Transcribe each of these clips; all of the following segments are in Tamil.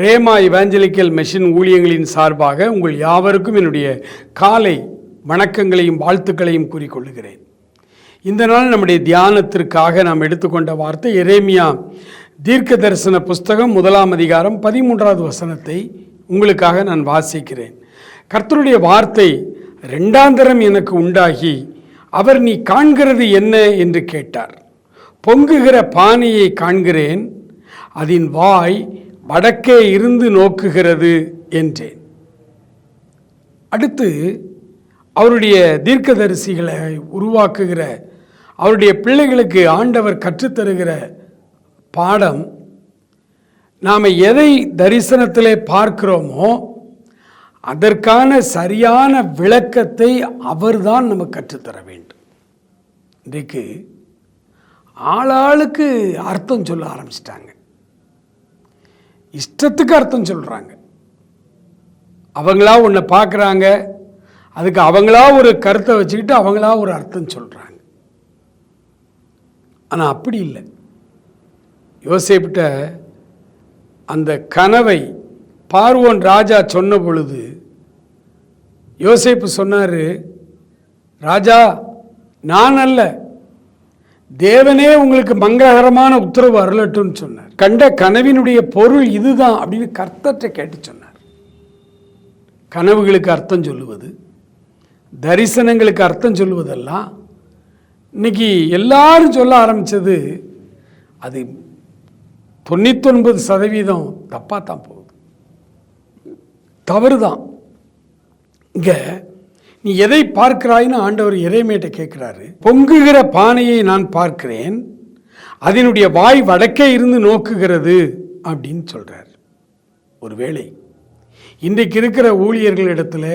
ரேமா இவாஞ்சலிக்கல் மிஷன் ஊழியங்களின் சார்பாக உங்கள் யாவருக்கும் என்னுடைய காலை வணக்கங்களையும் வாழ்த்துக்களையும் கூறிக்கொள்கிறேன். இந்த நாள் நம்முடைய தியானத்திற்காக நாம் எடுத்துக்கொண்ட வார்த்தை எரேமியா தீர்க்க தரிசன புஸ்தகம் 1 அதிகாரம் 13வது வசனத்தை உங்களுக்காக நான் வாசிக்கிறேன். கர்த்தருடைய வார்த்தை 2 எனக்கு உண்டாகி அவர் நீ காண்கிறது என்ன என்று கேட்டார். பொங்குகிற பானையை காண்கிறேன், அதன் வாய் வடக்கே இருந்து நோக்குகிறது என்றேன். அடுத்து அவருடைய தீர்க்கதரிசிகளை உருவாக்குகிற அவருடைய பிள்ளைகளுக்கு ஆண்டவர் கற்றுத்தருகிற பாடம், நாம் எதை தரிசனத்திலே பார்க்கிறோமோ அதற்கான சரியான விளக்கத்தை அவர்தான் நமக்கு கற்றுத்தர வேண்டும். இன்றைக்கு ஆளாளுக்கு அர்த்தம் சொல்ல ஆரம்பிச்சிட்டாங்க, இஷ்டத்துக்கு அர்த்தம் சொல்கிறாங்க. அவங்களா ஒன்று பார்க்குறாங்க, அதுக்கு அவங்களா ஒரு கருத்தை வச்சுக்கிட்டு அவங்களா ஒரு அர்த்தம் சொல்கிறாங்க. ஆனால் அப்படி இல்லை. யோசேப்பிட்ட அந்த கனவை பார்வோன் ராஜா சொன்ன பொழுது யோசேப்பு சொன்னார், ராஜா நான் அல்ல, தேவனே உங்களுக்கு மங்களகரமான உத்தரவு அருளட்டும்னு சொன்னார். கண்ட கனவினுடைய பொருள் இதுதான் அப்படின்னு கர்த்தர்கிட்ட கேட்டு சொன்னார். கனவுகளுக்கு அர்த்தம் சொல்லுவது, தரிசனங்களுக்கு அர்த்தம் சொல்லுவதெல்லாம் இன்னைக்கு எல்லாரும் சொல்ல ஆரம்பித்தது, அது 99% தப்பாக தான் போகுது, தவறு தான். இங்கே நீ எதை பார்க்கிறாய்னு ஆண்டவர் எரேமியாட்ட கேட்குறாரு. பொங்குகிற பானையை நான் பார்க்கிறேன், அதனுடைய வாய் வடக்கே இருந்து நோக்குகிறது அப்படின்னு சொல்கிறார். ஒருவேளை இன்றைக்கு இருக்கிற ஊழியர்களிடத்துல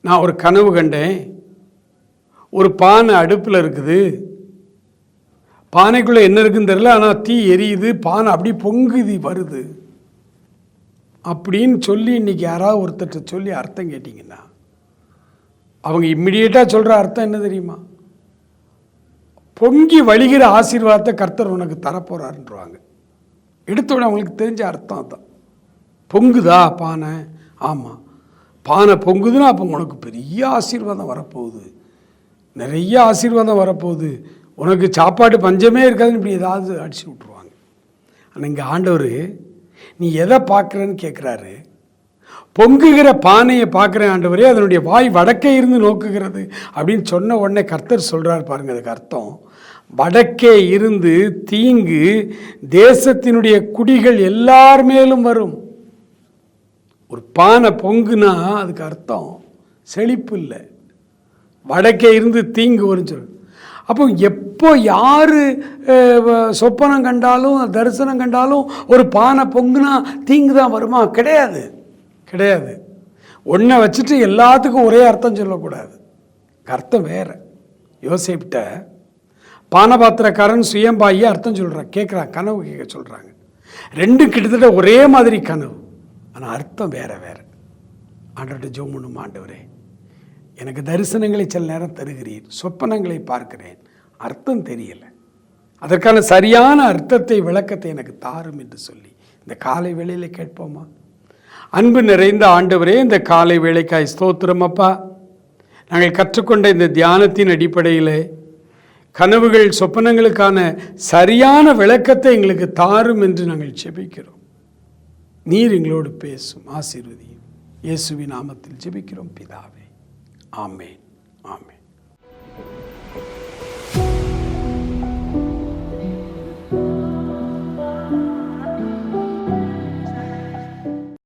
நான் ஒரு கனவு கண்டேன், ஒரு பானை அடுப்பில் இருக்குது, பானைக்குள்ளே என்ன இருக்குன்னு தெரியல, ஆனால் தீ எரியுது, பானை அப்படி பொங்குதி வருது அப்படின்னு சொல்லி இன்றைக்கி யாராவது ஒருத்தர் சொல்லி அர்த்தம் கேட்டிங்கன்னா அவங்க இம்மிடியேட்டாக சொல்கிற அர்த்தம் என்ன தெரியுமா? பொங்கி வழிகிற ஆசீர்வாதத்தை கர்த்தர் உனக்கு தரப்போகிறாருன்றவாங்க. எடுத்தோட அவங்களுக்கு தெரிஞ்ச அர்த்தம் அதுதான். பொங்குதா பானை? ஆமாம், பானை பொங்குதுன்னா அப்போ உனக்கு பெரிய ஆசீர்வாதம் வரப்போகுது, நிறைய ஆசீர்வாதம் வரப்போகுது, உனக்கு சாப்பாடு பஞ்சமே இருக்காதுன்னு இப்படி ஏதாவது அடிச்சு விட்ருவாங்க. ஆனால் இங்கே ஆண்டவர் நீ எதை பார்க்குறேன்னு கேட்குறாரு. பொங்குகிற பானையை பார்க்குறேன் ஆண்டவரே, அதனுடைய வாய் வடக்கே இருந்து நோக்குகிறது அப்படின்னு சொன்ன உடனே கர்த்தர் சொல்கிறார் பாருங்கள். அதுக்கு அர்த்தம், வடக்கே இருந்து தீங்கு தேசத்தினுடைய குடிகள் எல்லார் மேலும் வரும். ஒரு பானை பொங்குனா அதுக்கு அர்த்தம் செழிப்பு இல்லை, வடக்கே இருந்து தீங்கு வரும் சொல்லு. அப்போ எப்போ யார் சொப்பனம் கண்டாலும் தரிசனம் கண்டாலும் ஒரு பானை பொங்குனா தீங்கு தான் வருமா? கிடையாது, கிடையாது. ஒன்றை வச்சுட்டு எல்லாத்துக்கும் ஒரே அர்த்தம் சொல்லக்கூடாது, அர்த்தம் வேறு. யோசேப்பிட்ட பானபாத்திரக்காரன் சுயம்பாயி அர்த்தம் சொல்கிறான், கேட்குறான், கனவு கேட்க சொல்கிறாங்க. ரெண்டும் கிட்டத்தட்ட ஒரே மாதிரி கனவு, ஆனால் அர்த்தம் வேறு வேறு. ஆண்டவர்கிட்ட ஜெபம் பண்ணும், ஆண்டவரே எனக்கு தரிசனங்களை சில நேரம் தருகிறீர், சொப்பனங்களை பார்க்கிறேன், அர்த்தம் தெரியலை, அதற்கான சரியான அர்த்தத்தை விளக்கத்தை எனக்கு தாரும் என்று சொல்லி இந்த காலை வேளையில் கேட்போமா? அன்பு நிறைந்த ஆண்டவரே, இந்த காலை வேளைக்காய் ஸ்தோத்திரம் அப்பா. நாங்கள் கற்றுக்கொண்ட இந்த தியானத்தின் அடிப்படையில் கனவுகள் சொப்பனங்களுக்கான சரியான விளக்கத்தை எங்களுக்கு தாரும் என்று நாங்கள் ஜெபிக்கிறோம். நீர் எங்களோடு பேசும், ஆசீர்வதியும். இயேசுவின் நாமத்தில் ஜெபிக்கிறோம் பிதாவே, ஆமென், ஆமென்.